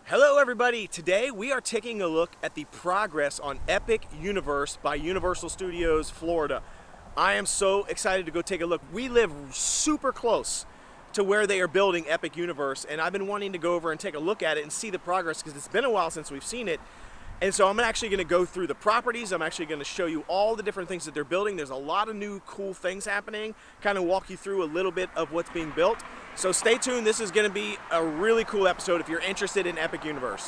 Hello everybody! Today we are taking a look at the progress on Epic Universe by Universal Studios Florida. I am so excited to go take a look. We live super close to where they are building Epic Universe, and I've been wanting to go over and take a look at it and see the progress because it's been a while since we've seen it. And so I'm actually going to go through the properties. I'm actually going to show you all the different things that they're building. There's a lot of new cool things happening, kind of walk you through a little bit of what's being built. So stay tuned. This is going to be a really cool episode if you're interested in Epic Universe.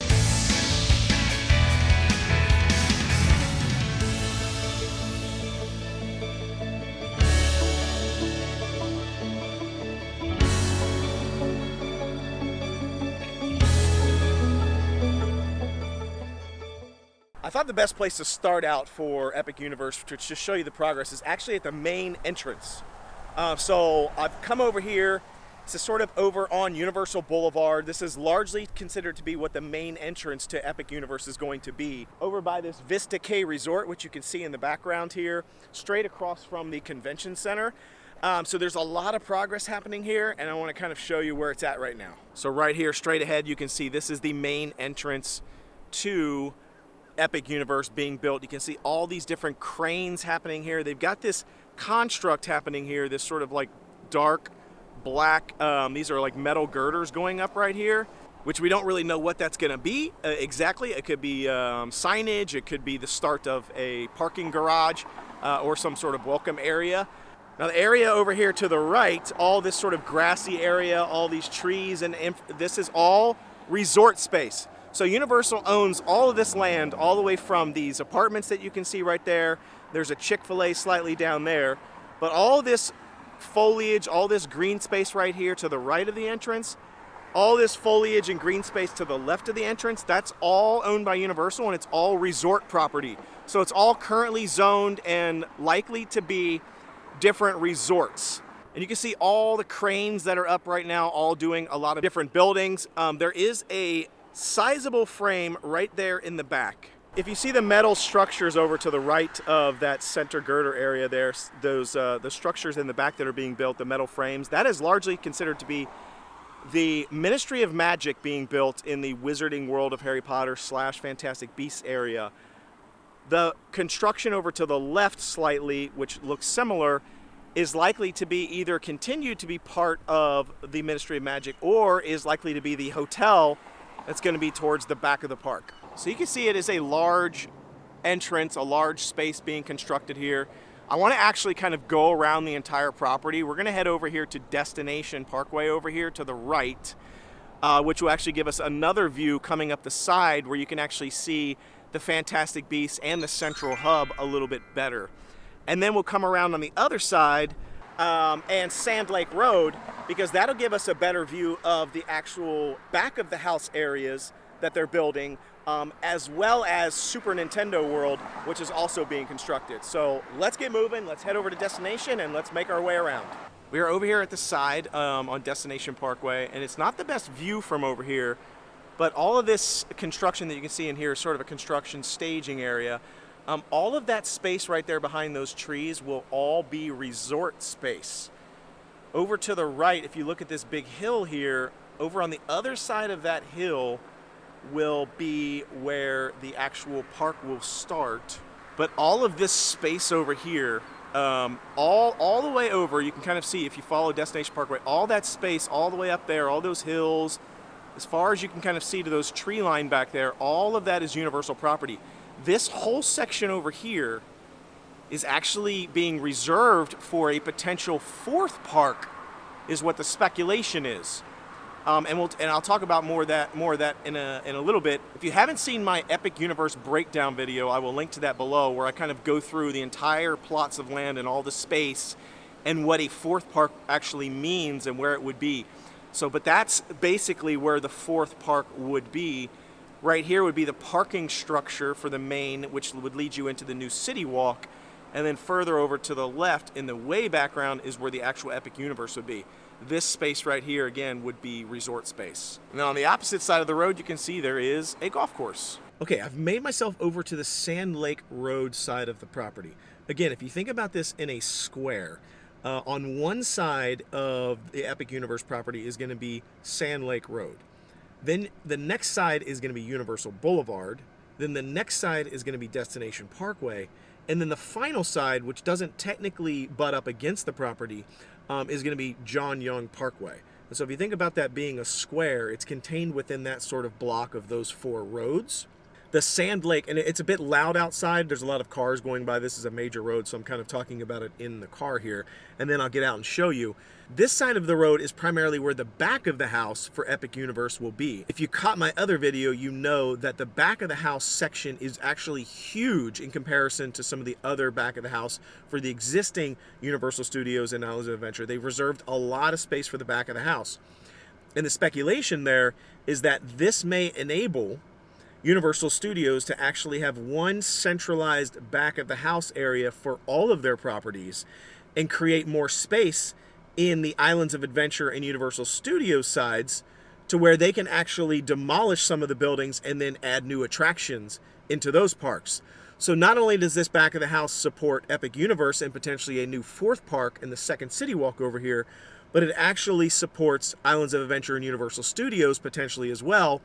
I thought the best place to start out for Epic Universe to just show you the progress is actually at the main entrance. So I've come over here. This is sort of over on Universal Boulevard. This is largely considered to be what the main entrance to Epic Universe is going to be. Over by this Vista K Resort, which you can see in the background here, straight across from the convention center. So there's a lot of progress happening here, and I want to kind of show you where it's at right now. So right here, straight ahead, you can see this is the main entrance to Epic Universe being built. You can see all these different cranes happening here. They've got this construct happening here, this sort of like dark black, these are like metal girders going up right here, which we don't really know what that's going to be exactly. It could be signage, it could be the start of a parking garage or some sort of welcome area. Now the area over here to the right, all this sort of grassy area, all these trees, and this is all resort space. So Universal owns all of this land all the way from these apartments that you can see right there. There's a Chick-fil-A slightly down there, but all this foliage, all this green space right here to the right of the entrance, all this foliage and green space to the left of the entrance, that's all owned by Universal, and it's all resort property. So it's all currently zoned and likely to be different resorts. And you can see all the cranes that are up right now, all doing a lot of different buildings. There is a sizable frame right there in the back. If you see the metal structures over to the right of that center girder area there, those the structures in the back that are being built, the metal frames, that is largely considered to be the Ministry of Magic being built in the Wizarding World of Harry Potter / Fantastic Beasts area. The construction over to the left slightly, which looks similar, is likely to be either continued to be part of the Ministry of Magic or is likely to be the hotel that's going to be towards the back of the park. So you can see it is a large entrance, a large space being constructed here. I want to actually kind of go around the entire property. We're going to head over here to Destination Parkway over here to the right, which will actually give us another view coming up the side where you can actually see the Fantastic Beasts and the central hub a little bit better. And then we'll come around on the other side and Sand Lake Road, because that'll give us a better view of the actual back of the house areas that they're building, as well as Super Nintendo World, which is also being constructed. So let's get moving, let's head over to Destination, and let's make our way around. We are over here at the side on Destination Parkway, and it's not the best view from over here, but all of this construction that you can see in here is sort of a construction staging area. All of that space right there behind those trees will all be resort space. Over to the right, if you look at this big hill here, over on the other side of that hill will be where the actual park will start. But all of this space over here, all the way over, you can kind of see if you follow Destination Parkway, all that space all the way up there, all those hills, as far as you can kind of see to those tree line back there, all of that is Universal property. This whole section over here is actually being reserved for a potential fourth park, is what the speculation is. And I'll talk about more of that in a little bit. If you haven't seen my Epic Universe breakdown video, I will link to that below, where I kind of go through the entire plots of land and all the space and what a fourth park actually means and where it would be. So, but that's basically where the fourth park would be. Right here would be the parking structure for the main, which would lead you into the new City Walk. And then further over to the left in the way background is where the actual Epic Universe would be. This space right here, again, would be resort space. Now on the opposite side of the road, you can see there is a golf course. Okay, I've made myself over to the Sand Lake Road side of the property. Again, if you think about this in a square, on one side of the Epic Universe property is going to be Sand Lake Road. Then the next side is going to be Universal Boulevard. Then the next side is going to be Destination Parkway. And then the final side, which doesn't technically butt up against the property, is going to be John Young Parkway. And so if you think about that being a square, it's contained within that sort of block of those 4 roads. The Sand Lake, and it's a bit loud outside. There's a lot of cars going by. This is a major road, so I'm kind of talking about it in the car here. And then I'll get out and show you. This side of the road is primarily where the back of the house for Epic Universe will be. If you caught my other video, you know that the back of the house section is actually huge in comparison to some of the other back of the house for the existing Universal Studios and Islands of Adventure. They've reserved a lot of space for the back of the house. And the speculation there is that this may enable Universal Studios to actually have one centralized back of the house area for all of their properties and create more space in the Islands of Adventure and Universal Studios sides to where they can actually demolish some of the buildings and then add new attractions into those parks. So not only does this back of the house support Epic Universe and potentially a new 4th park in the second City Walk over here, but it actually supports Islands of Adventure and Universal Studios potentially as well,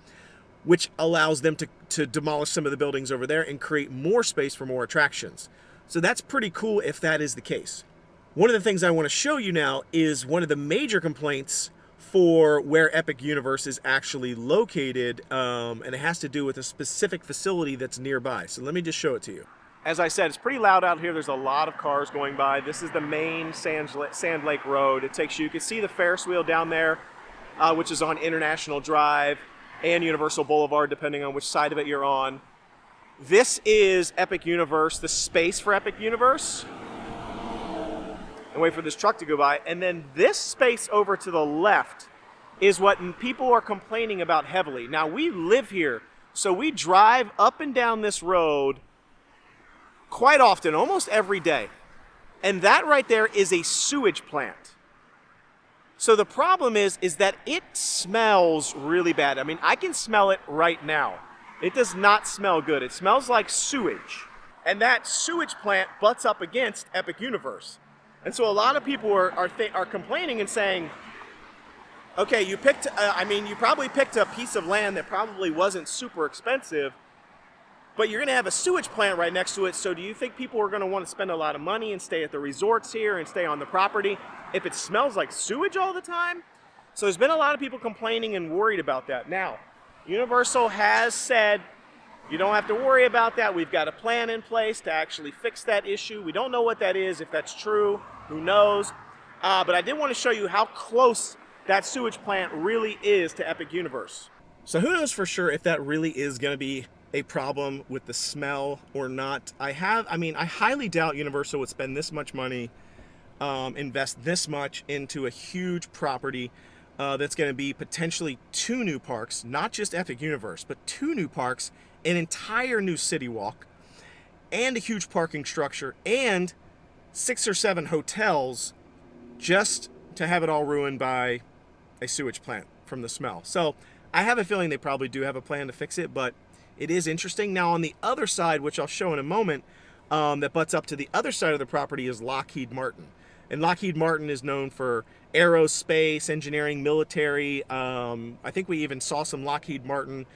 which allows them to demolish some of the buildings over there and create more space for more attractions. So that's pretty cool if that is the case. One of the things I want to show you now is one of the major complaints for where Epic Universe is actually located, and it has to do with a specific facility that's nearby. So let me just show it to you. As I said, it's pretty loud out here. There's a lot of cars going by. This is the main Sand Lake Road. It takes you can see the Ferris wheel down there, which is on International Drive and Universal Boulevard, depending on which side of it you're on. This is Epic Universe, the space for Epic Universe. And wait for this truck to go by. And then this space over to the left is what people are complaining about heavily. Now, we live here, so we drive up and down this road quite often, almost every day. And that right there is a sewage plant. So the problem is that it smells really bad. I mean, I can smell it right now. It does not smell good. It smells like sewage. And that sewage plant butts up against Epic Universe. And so a lot of people are complaining and saying, okay, you probably picked a piece of land that probably wasn't super expensive, but you're going to have a sewage plant right next to it. So do you think people are going to want to spend a lot of money and stay at the resorts here and stay on the property if it smells like sewage all the time? So there's been a lot of people complaining and worried about that. Now, Universal has said, you don't have to worry about that. We've got a plan in place to actually fix that issue. We don't know what that is, if that's true, who knows. But I did want to show you how close that sewage plant really is to Epic Universe. So who knows for sure if that really is going to be a problem with the smell or not. I highly doubt Universal would spend this much money, invest this much into a huge property that's going to be potentially 2 new parks, not just Epic Universe, but 2 new parks, an entire new city walk, and a huge parking structure, and 6 or 7 hotels, just to have it all ruined by a sewage plant from the smell. So I have a feeling they probably do have a plan to fix it, but it is interesting. Now on the other side, which I'll show in a moment, that butts up to the other side of the property is Lockheed Martin. And Lockheed Martin is known for aerospace, engineering, military. I think we even saw some Lockheed Martin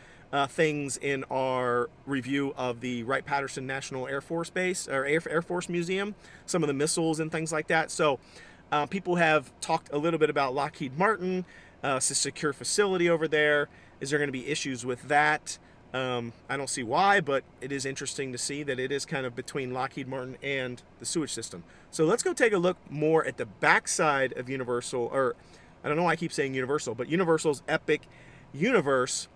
things in our review of the Wright-Patterson National Air Force Base, or Air Force Museum, some of the missiles and things like that. So people have talked a little bit about Lockheed Martin. It's a secure facility over there. Is there going to be issues with that? I don't see why, but it is interesting to see that it is kind of between Lockheed Martin and the sewage system. So let's go take a look more at the backside of Universal, or I don't know why I keep saying Universal, but Universal's Epic Universe.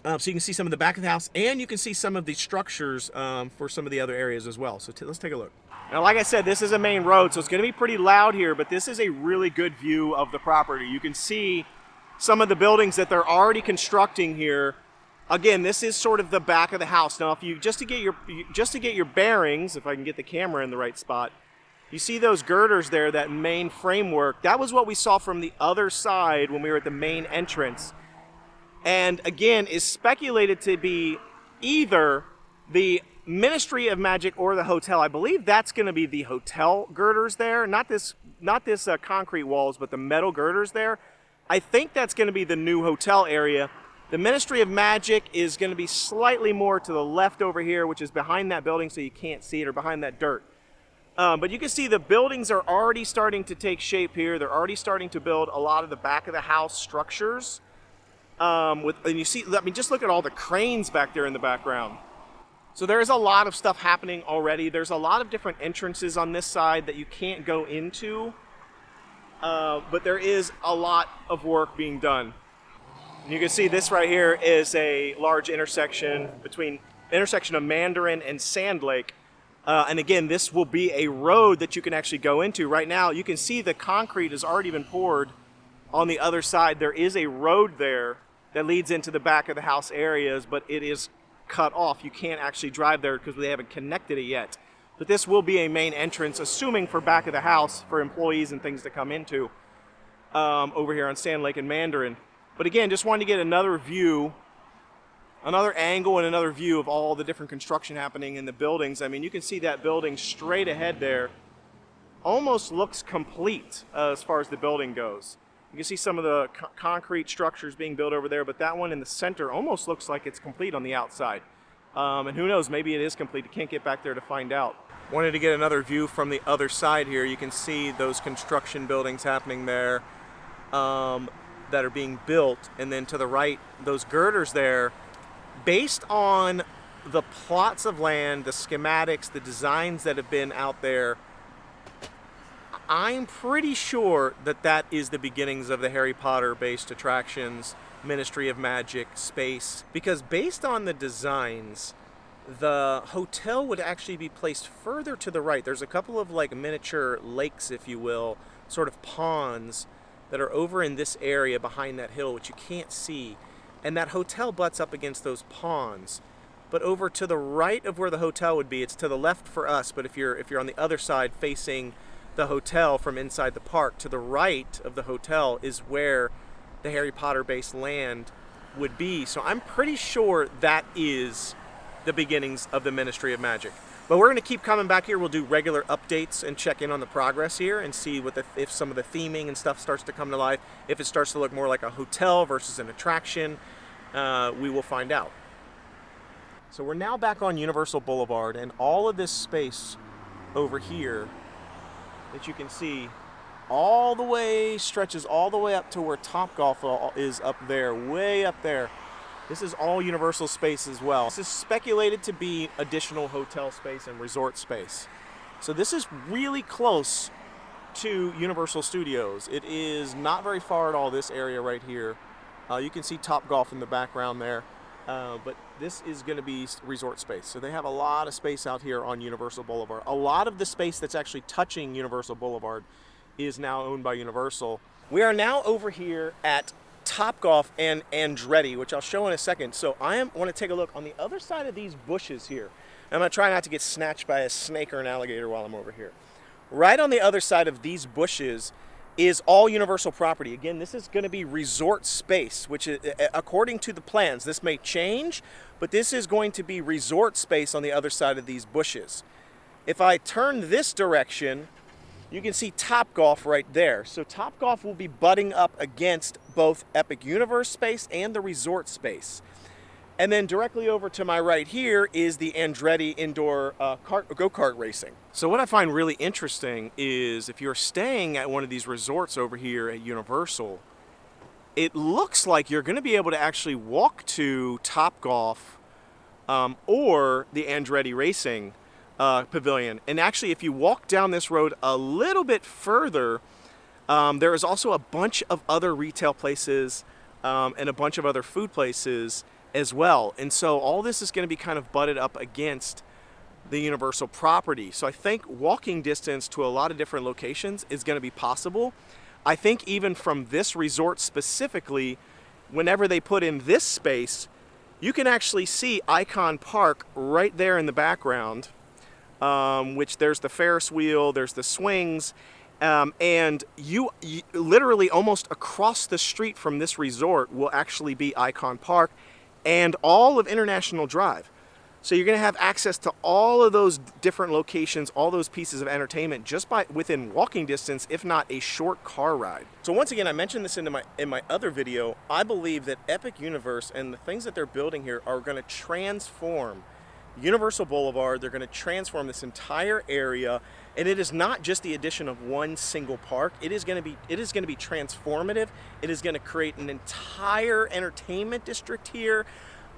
So you can see some of the back of the house, and you can see some of the structures for some of the other areas as well. So let's take a look. Now, like I said, this is a main road, so it's going to be pretty loud here, but this is a really good view of the property. You can see some of the buildings that they're already constructing here. Again, this is sort of the back of the house. Now, if you just to get your bearings, if I can get the camera in the right spot, you see those girders there, that main framework. That was what we saw from the other side when we were at the main entrance. And again, is speculated to be either the Ministry of Magic or the hotel. I believe that's going to be the hotel girders there, not this concrete walls, but the metal girders there. I think that's going to be the new hotel area. The Ministry of Magic is going to be slightly more to the left over here, which is behind that building so you can't see it, or behind that dirt. But you can see the buildings are already starting to take shape here. They're already starting to build a lot of the back of the house structures. And you see, I mean, just look at all the cranes back there in the background. So there's a lot of stuff happening already. There's a lot of different entrances on this side that you can't go into. But there is a lot of work being done. And you can see this right here is a large intersection of Mandarin and Sand Lake. And again, this will be a road that you can actually go into. Right now, you can see the concrete has already been poured on the other side. There is a road there that leads into the back of the house areas, but it is cut off. You can't actually drive there because they haven't connected it yet. But this will be a main entrance, assuming for back of the house for employees and things to come into over here on Sand Lake and Mandarin. But again, just wanted to get another view, another angle and another view of all the different construction happening in the buildings. I mean, you can see that building straight ahead there almost looks complete as far as the building goes. You can see some of the concrete structures being built over there, but that one in the center almost looks like it's complete on the outside. And who knows, maybe it is complete. You can't get back there to find out. Wanted to get another view from the other side here. You can see those construction buildings happening there that are being built. And then to the right, those girders there, based on the plots of land, the schematics, the designs that have been out there, I'm pretty sure that that is the beginnings of the Harry Potter-based attractions, Ministry of Magic, space. Because based on the designs, the hotel would actually be placed further to the right. There's a couple of like miniature lakes, if you will, sort of ponds that are over in this area behind that hill, which you can't see. And that hotel butts up against those ponds. But over to the right of where the hotel would be, it's to the left for us, but if you're on the other side facing the hotel from inside the park, to the right of the hotel is where the Harry Potter based land would be. So I'm pretty sure that is the beginnings of the Ministry of Magic. But we're going to keep coming back here. We'll do regular updates and check in on the progress here and see if some of the theming and stuff starts to come to life. If it starts to look more like a hotel versus an attraction, we will find out. So we're now back on Universal Boulevard, and all of this space over here that you can see stretches all the way up to where Topgolf is up there, way up there. This is all Universal space as well. This is speculated to be additional hotel space and resort space. So this is really close to Universal Studios. It is not very far at all, this area right here. You can see Topgolf in the background there. But this is going to be resort space. So they have a lot of space out here on Universal Boulevard. A lot of the space that's actually touching Universal Boulevard is now owned by Universal. We are now over here at Topgolf and Andretti, which I'll show in a second. So I want to take a look on the other side of these bushes here. I'm going to try not to get snatched by a snake or an alligator while I'm over here. Right on the other side of these bushes is all Universal property. Again, this is going to be resort space, which is, according to the plans, this may change, but this is going to be resort space on the other side of these bushes. If I turn this direction, you can see Topgolf right there. So Topgolf will be butting up against both Epic Universe space and the resort space. And then directly over to my right here is the Andretti indoor go-kart racing. So what I find really interesting is if you're staying at one of these resorts over here at Universal, it looks like you're going to be able to actually walk to Topgolf or the Andretti racing pavilion. And actually, if you walk down this road a little bit further, there is also a bunch of other retail places and a bunch of other food places as well. And so all this is going to be kind of butted up against the Universal property. So I think walking distance to a lot of different locations is going to be possible. I think even from this resort specifically, whenever they put in this space, you can actually see Icon Park right there in the background, which there's the Ferris wheel, there's the swings, and you literally almost across the street from this resort will actually be Icon Park and all of International Drive. So you're going to have access to all of those different locations, all those pieces of entertainment just by within walking distance, if not a short car ride. So once again, I mentioned this in my other video. I believe that Epic Universe and the things that they're building here are going to transform Universal Boulevard. They're going to transform this entire area, and it is not just the addition of one single park. It is going to be transformative. It is going to create an entire entertainment district here.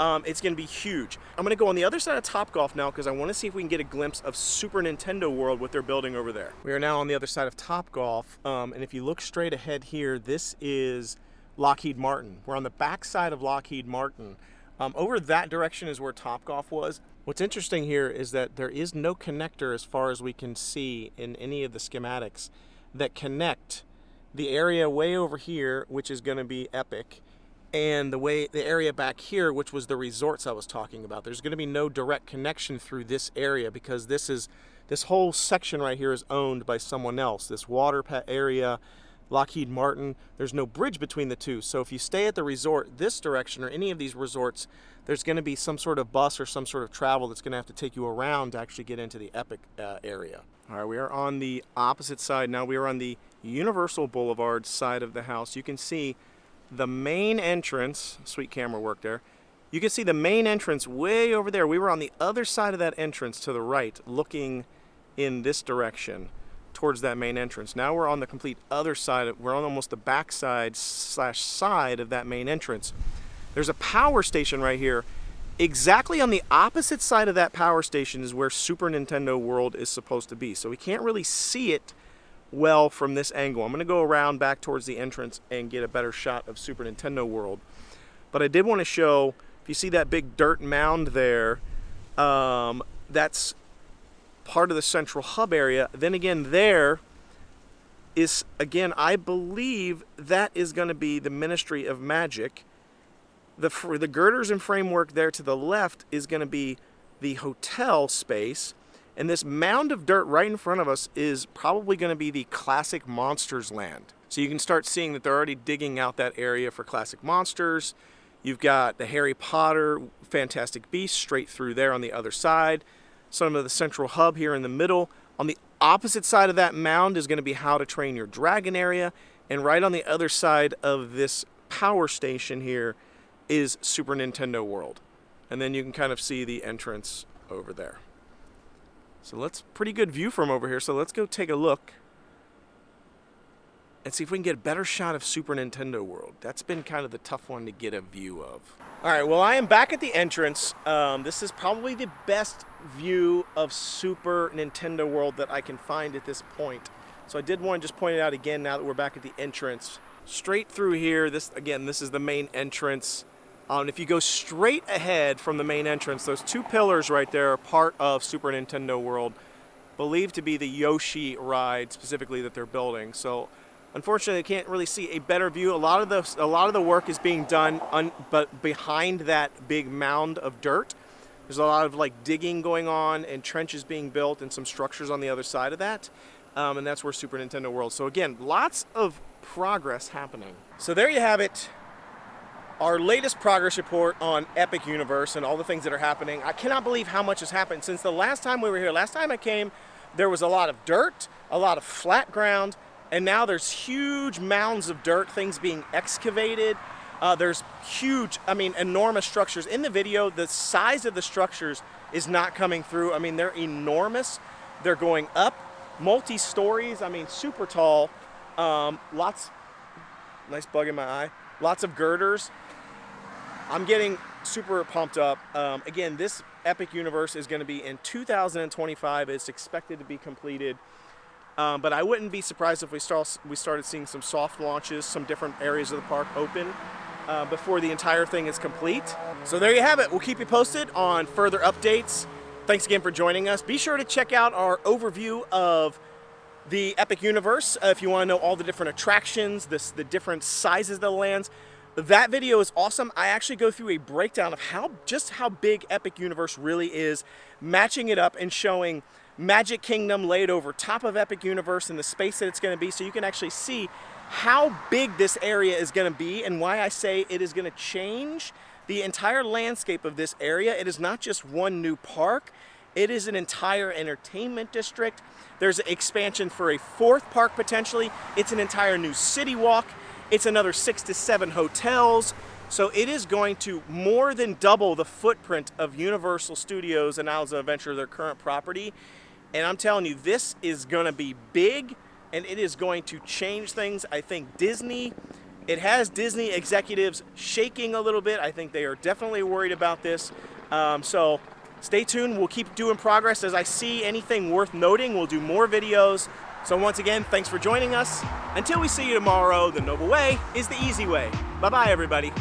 It's going to be huge. I'm going to go on the other side of Topgolf now because I want to see if we can get a glimpse of Super Nintendo World, what they're building over there. We are now on the other side of Topgolf, and if you look straight ahead here, this is Lockheed Martin. We're on the back side of Lockheed Martin. Over that direction is where Topgolf was. What's interesting here is that there is no connector as far as we can see in any of the schematics that connect the area way over here, which is going to be Epic, and the area back here, which was the resorts I was talking about. There's going to be no direct connection through this area because this whole section right here is owned by someone else. This water area, Lockheed Martin, there's no bridge between the two. So if you stay at the resort this direction or any of these resorts, there's going to be some sort of bus or some sort of travel that's going to have to take you around to actually get into the Epic area. All right, we are on the opposite side now. We are on the Universal Boulevard side of the house. You can see the main entrance, sweet camera work there. You can see the main entrance way over there. We were on the other side of that entrance to the right, looking in this direction towards that main entrance. Now we're on the complete other side. We're on almost the back side / side of that main entrance. There's a power station right here. Exactly on the opposite side of that power station is where Super Nintendo World is supposed to be. So we can't really see it well from this angle. I'm going to go around back towards the entrance and get a better shot of Super Nintendo World. But I did want to show, if you see that big dirt mound there, that's part of the central hub area. Then again, there is, again, I believe that is going to be the Ministry of Magic. The girders and framework there to the left is going to be the hotel space. And this mound of dirt right in front of us is probably going to be the Classic Monsters land. So you can start seeing that they're already digging out that area for Classic Monsters. You've got the Harry Potter Fantastic Beasts straight through there on the other side. Some of the central hub here in the middle. On the opposite side of that mound is going to be How to Train Your Dragon area. And right on the other side of this power station here is Super Nintendo World. And then you can kind of see the entrance over there. So let's, pretty good view from over here, so let's go take a look and see if we can get a better shot of Super Nintendo World. That's been kind of the tough one to get a view of. All right, well, I am back at the entrance. This is probably the best view of Super Nintendo World that I can find at this point. So I did want to just point it out again now that we're back at the entrance. Straight through here, this is the main entrance. If you go straight ahead from the main entrance, those two pillars right there are part of Super Nintendo World, believed to be the Yoshi ride specifically that they're building. So unfortunately, I can't really see a better view. A lot of the work is being done but behind that big mound of dirt. There's a lot of like digging going on and trenches being built and some structures on the other side of that. And that's where Super Nintendo World. So again, lots of progress happening. So there you have it. Our latest progress report on Epic Universe and all the things that are happening. I cannot believe how much has happened since the last time we were here. Last time I came, there was a lot of dirt, a lot of flat ground, and now there's huge mounds of dirt, things being excavated. There's huge, enormous structures. In the video, the size of the structures is not coming through. They're enormous. They're going up, multi-stories, super tall. Lots, nice bug in my eye. Lots of girders. I'm getting super pumped up. Again, this Epic Universe is going to be in 2025. It's expected to be completed. But I wouldn't be surprised if we started seeing some soft launches, some different areas of the park open before the entire thing is complete. So there you have it. We'll keep you posted on further updates. Thanks again for joining us. Be sure to check out our overview of the Epic Universe if you want to know all the different attractions, the different sizes of the lands. That video is awesome. I actually go through a breakdown of just how big Epic Universe really is, matching it up and showing Magic Kingdom laid over top of Epic Universe and the space that it's going to be, so you can actually see how big this area is going to be and why I say it is going to change the entire landscape of this area. It is not just one new park. It is an entire entertainment district. There's an expansion for a 4th park potentially. It's an entire new city walk. It's another 6 to 7 hotels. So it is going to more than double the footprint of Universal Studios and Islands of Adventure, their current property. And I'm telling you, this is going to be big, and it is going to change things. I think Disney, it has Disney executives shaking a little bit. I think they are definitely worried about this. So stay tuned. We'll keep doing progress. As I see anything worth noting, we'll do more videos. So once again, thanks for joining us. Until we see you tomorrow, the noble way is the easy way. Bye-bye, everybody.